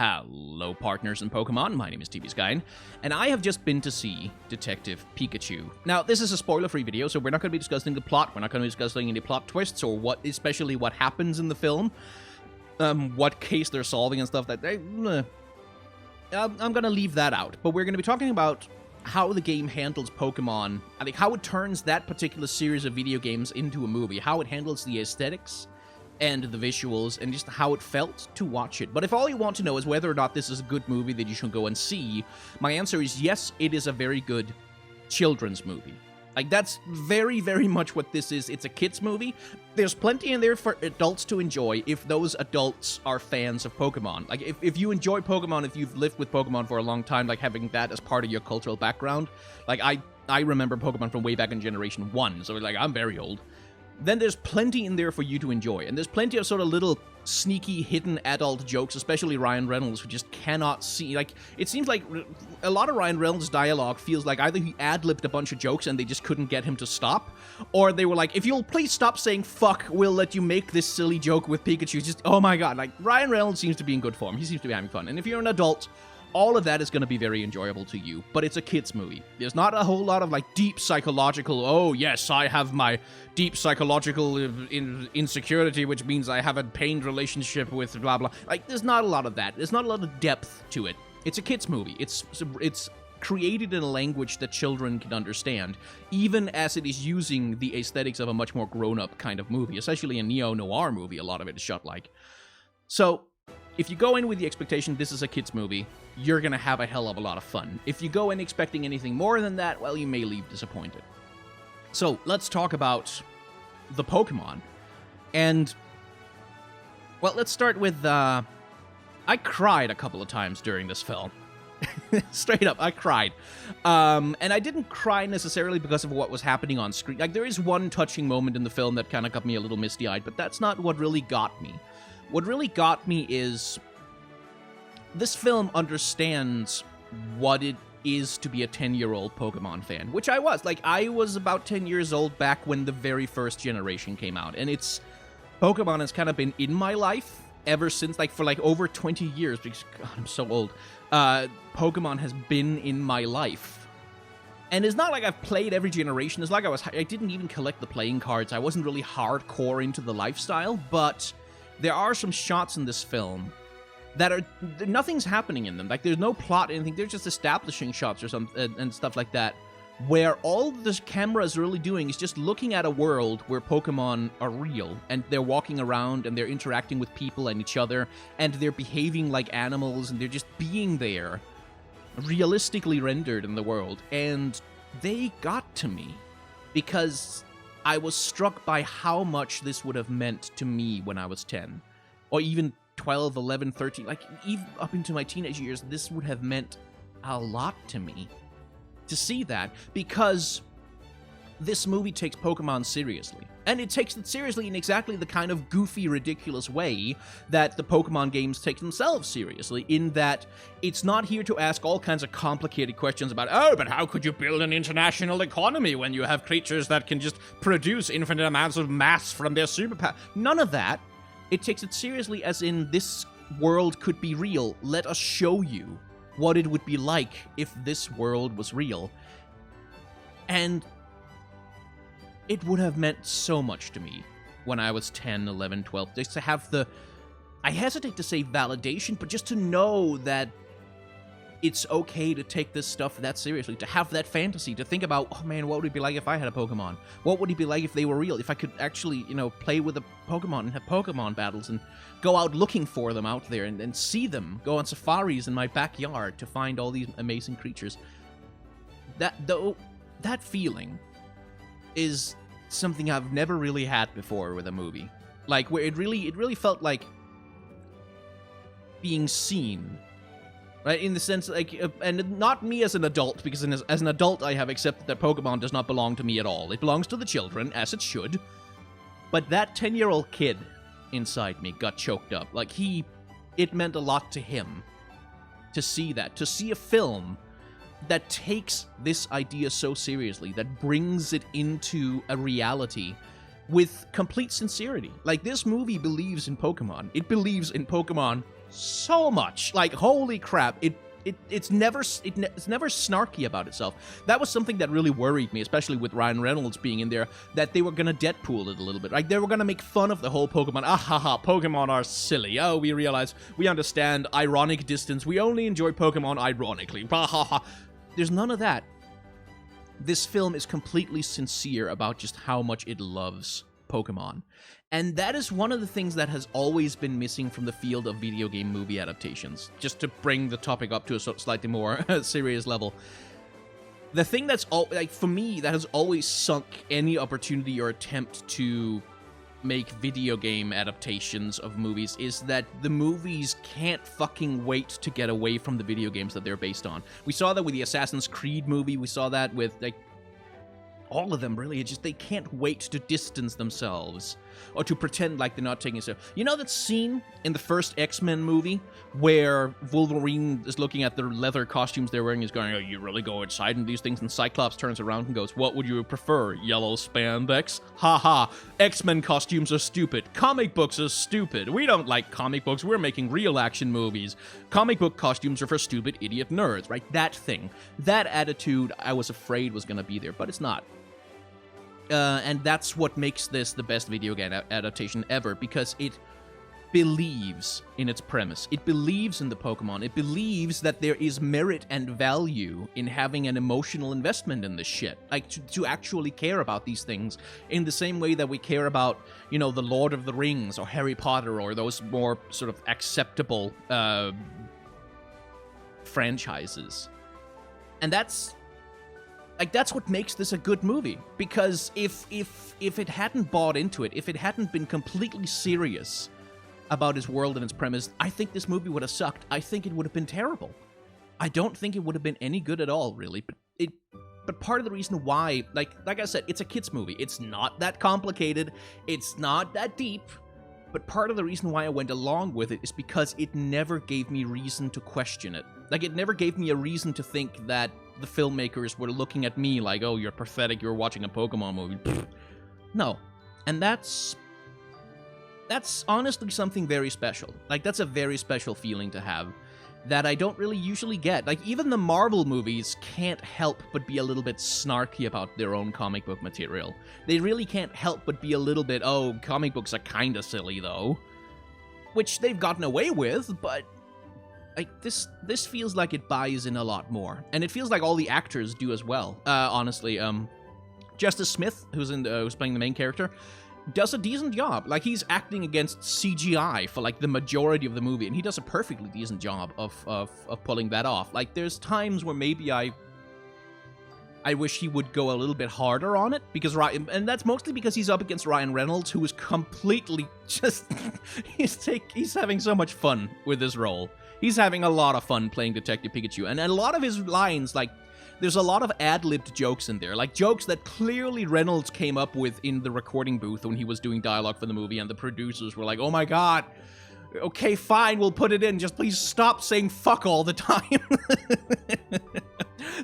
Hello, partners in Pokemon. My name is TBSkyne, and I have just been to see Detective Pikachu. Now, this is a spoiler-free video, so we're not going to be discussing the plot. We're not going to be discussing any plot twists or especially what happens in the film, what case they're solving and stuff. I'm going to leave that out. But we're going to be talking about how the game handles Pokemon, I think how it turns that particular series of video games into a movie, how it handles the aesthetics and the visuals, and just how it felt to watch it. But if all you want to know is whether or not this is a good movie that you should go and see, my answer is yes, it is a very good children's movie. Like, that's very, very much what this is. It's a kid's movie. There's plenty in there for adults to enjoy if those adults are fans of Pokemon. Like, if you enjoy Pokemon, if you've lived with Pokemon for a long time, like, having that as part of your cultural background. Like, I remember Pokemon from way back in Generation 1, so, like, I'm very old. Then there's plenty in there for you to enjoy. And there's plenty of sort of little sneaky, hidden adult jokes, especially Ryan Reynolds, who just cannot see. Like, it seems like a lot of Ryan Reynolds' dialogue feels like either he ad-libbed a bunch of jokes and they just couldn't get him to stop, or they were like, if you'll please stop saying fuck, we'll let you make this silly joke with Pikachu. Just, oh my god, like, Ryan Reynolds seems to be in good form. He seems to be having fun. And if you're an adult, all of that is going to be very enjoyable to you, but it's a kid's movie. There's not a whole lot of, like, deep psychological, oh, yes, I have my deep psychological insecurity, which means I have a pained relationship with blah, blah. Like, there's not a lot of that. There's not a lot of depth to it. It's a kid's movie. It's created in a language that children can understand, even as it is using the aesthetics of a much more grown-up kind of movie, especially a neo-noir movie, a lot of it is shot like. So, if you go in with the expectation this is a kid's movie, you're going to have a hell of a lot of fun. If you go in expecting anything more than that, well, you may leave disappointed. So, let's talk about the Pokemon. And, well, let's start with, I cried a couple of times during this film. Straight up, I cried. And I didn't cry necessarily because of what was happening on screen. Like, there is one touching moment in the film that kind of got me a little misty-eyed, but that's not what really got me. What really got me is this film understands what it is to be a 10-year-old Pokemon fan, which I was. Like, I was about 10 years old back when the very first generation came out, and Pokemon has kind of been in my life ever since, like, for, like, over 20 years, because, God, I'm so old. Pokemon has been in my life. And it's not like I've played every generation. It's like I didn't even collect the playing cards. I wasn't really hardcore into the lifestyle, but there are some shots in this film that nothing's happening in them. Like, there's no plot or anything. They're just establishing shots or something and stuff like that, where all this camera is really doing is just looking at a world where Pokemon are real, and they're walking around, and they're interacting with people and each other, and they're behaving like animals, and they're just being there, realistically rendered in the world. And they got to me, because I was struck by how much this would have meant to me when I was 10. Or even 12, 11, 13. Like, even up into my teenage years, this would have meant a lot to me to see that. Because this movie takes Pokemon seriously. And it takes it seriously in exactly the kind of goofy, ridiculous way that the Pokemon games take themselves seriously, in that it's not here to ask all kinds of complicated questions about, oh, but how could you build an international economy when you have creatures that can just produce infinite amounts of mass from their superpower? None of that. It takes it seriously as in, this world could be real. Let us show you what it would be like if this world was real. And it would have meant so much to me when I was 10, 11, 12, just to have I hesitate to say validation, but just to know that it's okay to take this stuff that seriously, to have that fantasy, to think about, oh man, what would it be like if I had a Pokemon? What would it be like if they were real? If I could actually, play with a Pokemon and have Pokemon battles and go out looking for them out there and see them, go on safaris in my backyard to find all these amazing creatures. That feeling is something I've never really had before with a movie. Like, where it really felt like being seen, right? In the sense, like, and not me as an adult, because as an adult I have accepted that Pokemon does not belong to me at all. It belongs to the children, as it should. But that 10-year-old kid inside me got choked up. Like, it meant a lot to him to see that, to see a film that takes this idea so seriously, that brings it into a reality with complete sincerity. Like, this movie believes in Pokemon. It believes in Pokemon so much. Like, holy crap, it's never snarky about itself. That was something that really worried me, especially with Ryan Reynolds being in there, that they were gonna Deadpool it a little bit. Like, they were gonna make fun of the whole Pokemon. Ah ha ha, Pokemon are silly. Oh, we realize, we understand ironic distance. We only enjoy Pokemon ironically. Ha ha ha. There's none of that. This film is completely sincere about just how much it loves Pokemon. And that is one of the things that has always been missing from the field of video game movie adaptations. Just to bring the topic up to a slightly more serious level. The thing that's, for me, that has always sunk any opportunity or attempt to make video game adaptations of movies is that the movies can't fucking wait to get away from the video games that they're based on. We saw that with the Assassin's Creed movie. We saw that with, like, all of them, really. It's just they can't wait to distance themselves or to pretend like they're not taking it serious. You know that scene in the first X-Men movie where Wolverine is looking at the leather costumes they're wearing, is going, oh, you really go inside in these things? And Cyclops turns around and goes, what would you prefer, yellow spandex? Haha, X-Men costumes are stupid. Comic books are stupid. We don't like comic books. We're making real action movies. Comic book costumes are for stupid idiot nerds, right? That thing. That attitude I was afraid was going to be there, but it's not. And that's what makes this the best video game adaptation ever, because it believes in its premise. It believes in the Pokemon. It believes that there is merit and value in having an emotional investment in this shit. Like, to actually care about these things in the same way that we care about, you know, The Lord of the Rings or Harry Potter or those more sort of acceptable franchises. And that's what makes this a good movie. Because if it hadn't bought into it, if it hadn't been completely serious about its world and its premise, I think this movie would have sucked. I think it would have been terrible. I don't think it would have been any good at all, really. But part of the reason why, like I said, it's a kids movie. It's not that complicated. It's not that deep. But part of the reason why I went along with it is because it never gave me reason to question it. Like, it never gave me a reason to think that the filmmakers were looking at me like, oh, you're pathetic, you're watching a Pokemon movie. Pfft. No. And that's honestly something very special. Like, that's a very special feeling to have that I don't really usually get. Like, even the Marvel movies can't help but be a little bit snarky about their own comic book material. They really can't help but be a little bit, oh, comic books are kinda silly, though. Which they've gotten away with, but like, this feels like it buys in a lot more. And it feels like all the actors do as well, honestly. Justice Smith, who's playing the main character, does a decent job. Like, he's acting against CGI for, like, the majority of the movie, and he does a perfectly decent job of pulling that off. Like, there's times where maybe I wish he would go a little bit harder on it, because and that's mostly because he's up against Ryan Reynolds, who is completely just he's having so much fun with this role. He's having a lot of fun playing Detective Pikachu, and a lot of his lines, like, there's a lot of ad-libbed jokes in there, like jokes that clearly Reynolds came up with in the recording booth when he was doing dialogue for the movie, and the producers were like, oh my god, okay, fine, we'll put it in, just please stop saying fuck all the time.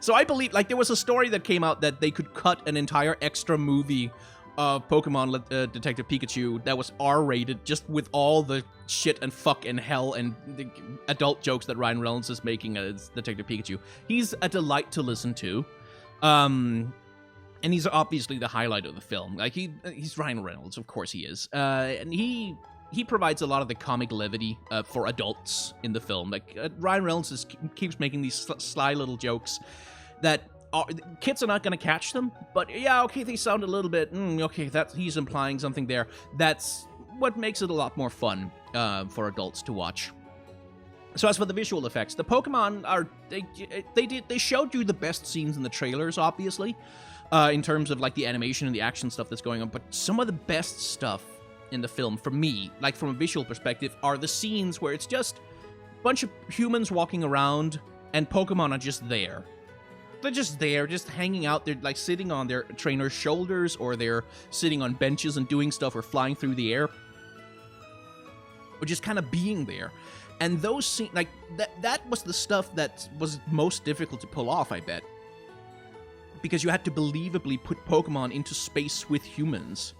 So I believe, like, there was a story that came out that they could cut an entire extra movie of Pokemon Detective Pikachu that was R-rated, just with all the shit and fuck and hell and the adult jokes that Ryan Reynolds is making as Detective Pikachu. He's a delight to listen to. And he's obviously the highlight of the film. Like, he's Ryan Reynolds, of course he is. And he provides a lot of the comic levity for adults in the film. Like, Ryan Reynolds keeps making these sly little jokes that kids are not going to catch them, but yeah, okay, they sound a little bit, okay, he's implying something there. That's what makes it a lot more fun for adults to watch. So as for the visual effects, the Pokemon they showed you the best scenes in the trailers, obviously, in terms of, like, the animation and the action stuff that's going on, but some of the best stuff in the film, for me, like, from a visual perspective, are the scenes where it's just a bunch of humans walking around and Pokemon are just there. They're just there, just hanging out. They're, like, sitting on their trainer's shoulders, or they're sitting on benches and doing stuff, or flying through the air, or just kind of being there. And those scenes, like, that was the stuff that was most difficult to pull off, I bet. Because you had to believably put Pokemon into space with humans,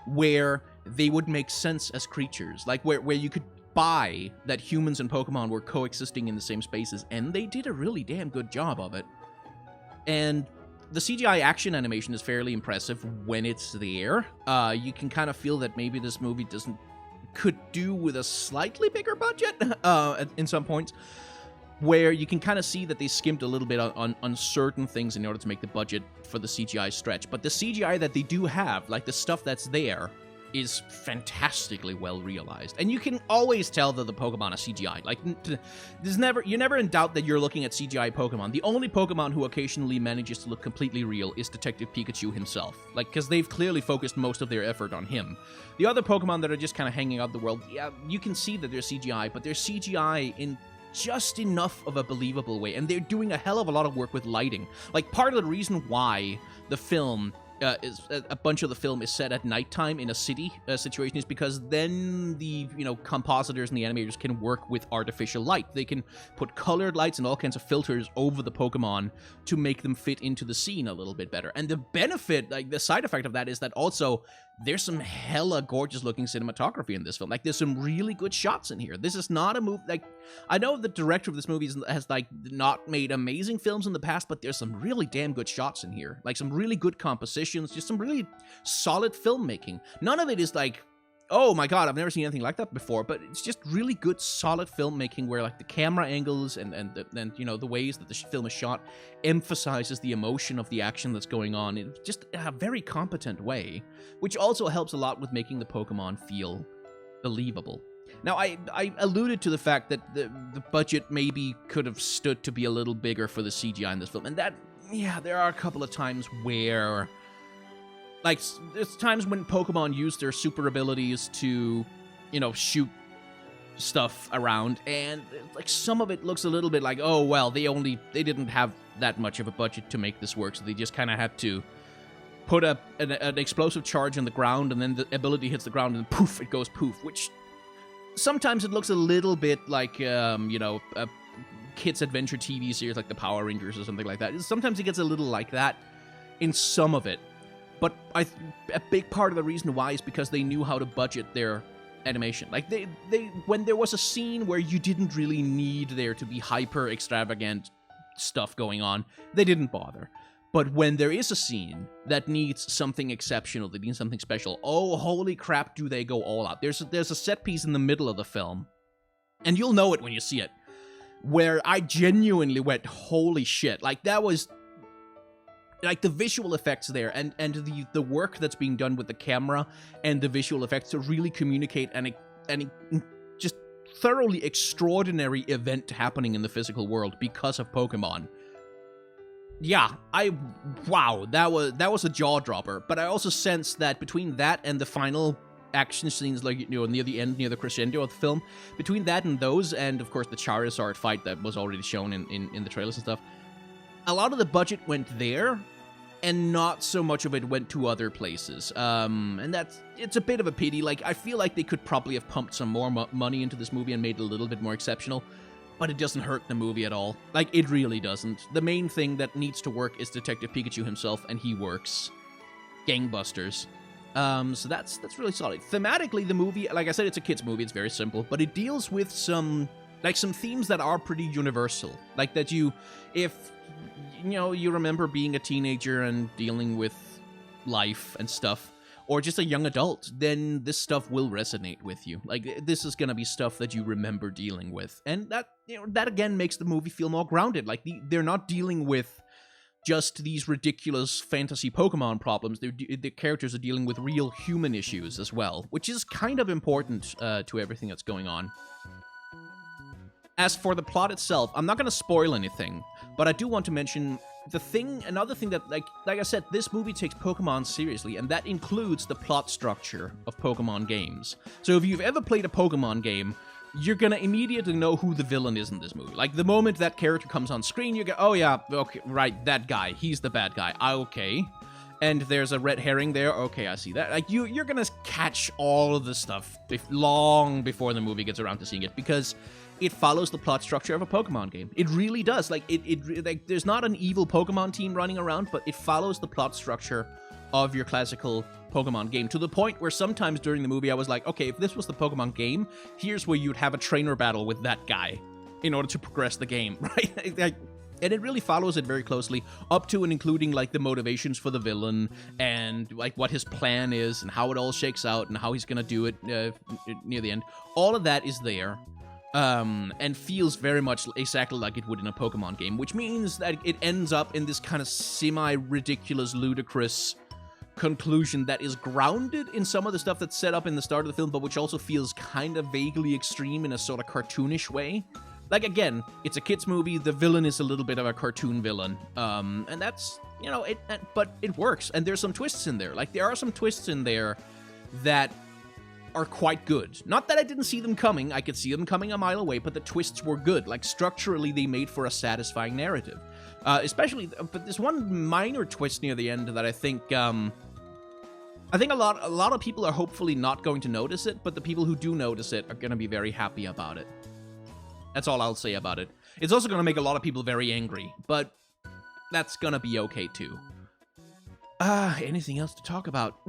where they would make sense as creatures. Like, where you could buy that humans and Pokemon were coexisting in the same spaces, and they did a really damn good job of it. And the CGI action animation is fairly impressive when it's there. You can kind of feel that maybe this movie could do with a slightly bigger budget in some points, where you can kind of see that they skimped a little bit on certain things in order to make the budget for the CGI stretch. But the CGI that they do have, like the stuff that's there, is fantastically well realized. And you can always tell that the Pokemon are CGI. Like, you're never in doubt that you're looking at CGI Pokemon. The only Pokemon who occasionally manages to look completely real is Detective Pikachu himself. Like, because they've clearly focused most of their effort on him. The other Pokemon that are just kind of hanging out in the world, yeah, you can see that they're CGI, but they're CGI in just enough of a believable way. And they're doing a hell of a lot of work with lighting. Like, part of the reason why the film a bunch of the film is set at nighttime in a city situation is because then the compositors and the animators can work with artificial light. They can put colored lights and all kinds of filters over the Pokemon to make them fit into the scene a little bit better. And the benefit, like the side effect of that, is that also there's some hella gorgeous looking cinematography in this film. Like, there's some really good shots in here. This is not a movie, like, I know the director of this movie has like not made amazing films in the past, but there's some really damn good shots in here. Like, some really good compositions, just some really solid filmmaking. None of it is like, oh my god, I've never seen anything like that before, but it's just really good, solid filmmaking where, like, the camera angles and the ways that the film is shot emphasizes the emotion of the action that's going on in just a very competent way, which also helps a lot with making the Pokemon feel believable. Now, I alluded to the fact that the budget maybe could have stood to be a little bigger for the CGI in this film, and that, yeah, there are a couple of times where, like, there's times when Pokemon use their super abilities to, shoot stuff around, and, like, some of it looks a little bit like, oh, well, they didn't have that much of a budget to make this work, so they just kind of had to put an explosive charge on the ground, and then the ability hits the ground, and poof, it goes poof, which sometimes it looks a little bit like, a kids' adventure TV series like the Power Rangers or something like that. Sometimes it gets a little like that in some of it. But a big part of the reason why is because they knew how to budget their animation. Like, they when there was a scene where you didn't really need there to be hyper extravagant stuff going on, they didn't bother. But when there is a scene that needs something exceptional, that needs something special, oh, holy crap, do they go all out. There's a set piece in the middle of the film, and you'll know it when you see it, where I genuinely went, holy shit. Like, that was, like, the visual effects there, and the work that's being done with the camera and the visual effects to really communicate and just thoroughly extraordinary event happening in the physical world because of Pokemon. Yeah, wow, that was a jaw dropper. But I also sense that between that and the final action scenes, like, near the end, near the crescendo of the film, between that and those, and of course the Charizard fight that was already shown in the trailers and stuff, a lot of the budget went there, and not so much of it went to other places. And it's a bit of a pity. Like, I feel like they could probably have pumped some more money into this movie and made it a little bit more exceptional. But it doesn't hurt the movie at all. Like, it really doesn't. The main thing that needs to work is Detective Pikachu himself, and he works gangbusters. So that's really solid. Thematically, the movie, like I said, it's a kid's movie. It's very simple, but it deals with some themes that are pretty universal. Like, that if you remember being a teenager and dealing with life and stuff, or just a young adult, then this stuff will resonate with you. Like, this is gonna be stuff that you remember dealing with. And that again makes the movie feel more grounded. Like, they're not dealing with just these ridiculous fantasy Pokemon problems. The characters are dealing with real human issues as well, which is kind of important to everything that's going on. As for the plot itself, I'm not gonna spoil anything, but I do want to mention another thing that, like I said, this movie takes Pokemon seriously, and that includes the plot structure of Pokemon games. So if you've ever played a Pokemon game, you're gonna immediately know who the villain is in this movie. Like, the moment that character comes on screen, you go, oh yeah, okay, right, that guy, he's the bad guy. Okay. And there's a red herring there. Okay, I see that. Like, you're gonna catch all of this stuff long before the movie gets around to seeing it, because it follows the plot structure of a Pokemon game. It really does. Like, like, there's not an evil Pokemon team running around, but it follows the plot structure of your classical Pokemon game, to the point where sometimes during the movie I was like, okay, if this was the Pokemon game, here's where you'd have a trainer battle with that guy in order to progress the game, right? And it really follows it very closely, up to and including, like, the motivations for the villain, and, like, what his plan is, and how it all shakes out, and how he's gonna do it near the end. All of that is there, and feels very much exactly like it would in a Pokemon game, which means that it ends up in this kind of semi-ridiculous, ludicrous conclusion that is grounded in some of the stuff that's set up in the start of the film, but which also feels kind of vaguely extreme in a sort of cartoonish way. Like, again, it's a kid's movie, the villain is a little bit of a cartoon villain, and that's, you know, but it works, and there's some twists in there. Like, there are some twists in there that are quite good. Not that I didn't see them coming, I could see them coming a mile away, but the twists were good. Like, structurally, they made for a satisfying narrative. But there's one minor twist near the end that I think a lot of people are hopefully not going to notice it, but the people who do notice it are going to be very happy about it. That's all I'll say about it. It's also going to make a lot of people very angry, but that's going to be okay too. Anything else to talk about?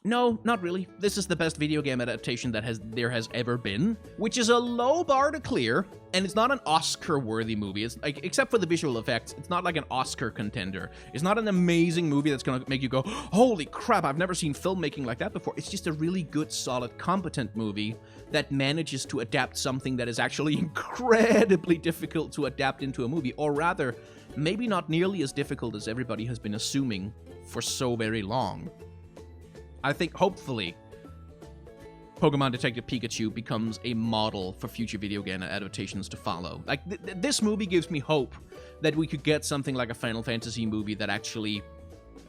No, not really. This is the best video game adaptation that there has ever been, which is a low bar to clear, and it's not an Oscar-worthy movie. It's like, except for the visual effects, it's not like an Oscar contender. It's not an amazing movie that's gonna make you go, holy crap, I've never seen filmmaking like that before. It's just a really good, solid, competent movie that manages to adapt something that is actually incredibly difficult to adapt into a movie, or rather, maybe not nearly as difficult as everybody has been assuming for so very long. I think, hopefully, Pokemon Detective Pikachu becomes a model for future video game adaptations to follow. Like, this movie gives me hope that we could get something like a Final Fantasy movie that actually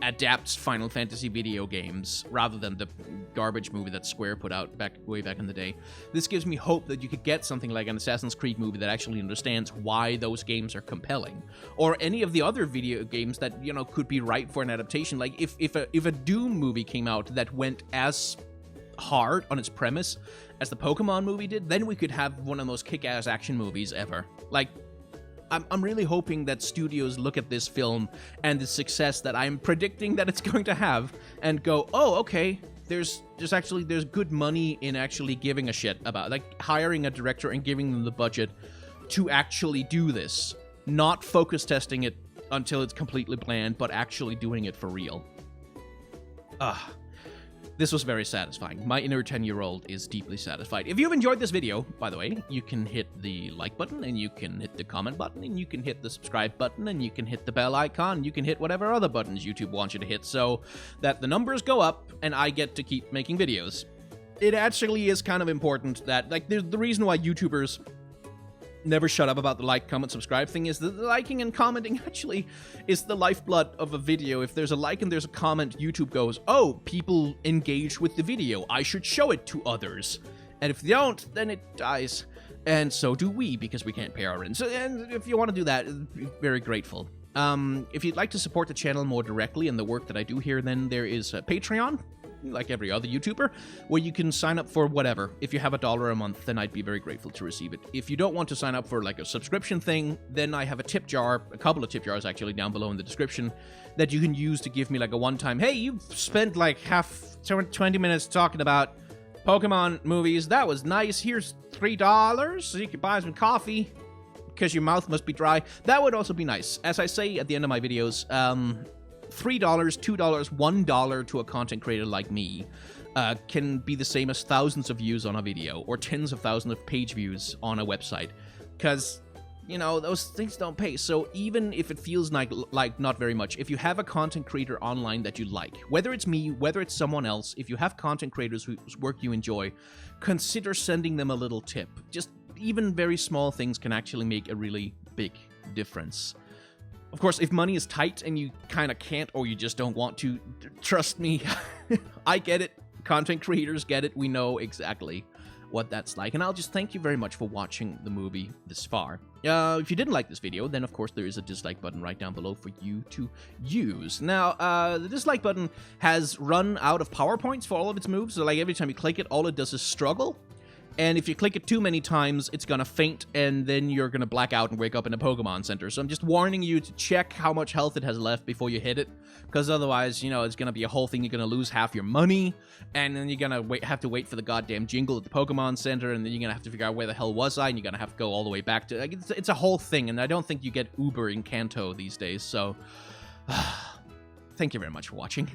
adapts Final Fantasy video games, rather than the garbage movie that Square put out way back in the day. This gives me hope that you could get something like an Assassin's Creed movie that actually understands why those games are compelling, or any of the other video games that, you know, could be ripe for an adaptation. Like, if a Doom movie came out that went as hard on its premise as the Pokemon movie did, then we could have one of the most kick-ass action movies ever. Like, I'm really hoping that studios look at this film and the success that I'm predicting that it's going to have and go, oh, okay, there's good money in actually giving a shit about, like, hiring a director and giving them the budget to actually do this. Not focus testing it until it's completely bland, but actually doing it for real. This was very satisfying. My inner 10-year-old is deeply satisfied. If you've enjoyed this video, by the way, you can hit the like button, and you can hit the comment button, and you can hit the subscribe button, and you can hit the bell icon, you can hit whatever other buttons YouTube wants you to hit, so that the numbers go up, and I get to keep making videos. It actually is kind of important that, like, the reason why YouTubers never shut up about the like, comment, subscribe thing is that the liking and commenting actually is the lifeblood of a video. If there's a like and there's a comment, YouTube goes, oh, people engage with the video, I should show it to others. And if they don't, then it dies. And so do we, because we can't pay our rent. So, and if you want to do that, I'd be very grateful. If you'd like to support the channel more directly and the work that I do here, then there is Patreon, like every other YouTuber, where you can sign up for whatever. If you have $1 a month, then I'd be very grateful to receive it. If you don't want to sign up for, like, a subscription thing, then I have a tip jar, a couple of tip jars actually, down below in the description, that you can use to give me, like, a one-time, hey, you've spent like 20 minutes talking about Pokemon movies, that was nice, here's $3 so you can buy some coffee because your mouth must be dry. That would also be nice. As I say at the end of my videos, $3, $2, $1 to a content creator like me can be the same as thousands of views on a video, or tens of thousands of page views on a website, because, you know, those things don't pay. So even if it feels like not very much, if you have a content creator online that you like, whether it's me, whether it's someone else, if you have content creators whose work you enjoy, consider sending them a little tip. Just even very small things can actually make a really big difference. Of course, if money is tight and you kind of can't, or you just don't want to, trust me, I get it. Content creators get it. We know exactly what that's like. And I'll just thank you very much for watching the movie this far. If you didn't like this video, then of course there is a dislike button right down below for you to use. Now, the dislike button has run out of PowerPoints for all of its moves, so like every time you click it, all it does is struggle. And if you click it too many times, it's gonna faint, and then you're gonna black out and wake up in a Pokemon Center. So I'm just warning you to check how much health it has left before you hit it, because otherwise, you know, it's gonna be a whole thing. You're gonna lose half your money, and then you're gonna have to wait for the goddamn jingle at the Pokemon Center, and then you're gonna have to figure out where the hell was I, and you're gonna have to go all the way back to... Like, it's a whole thing, and I don't think you get Uber in Kanto these days, so... Thank you very much for watching.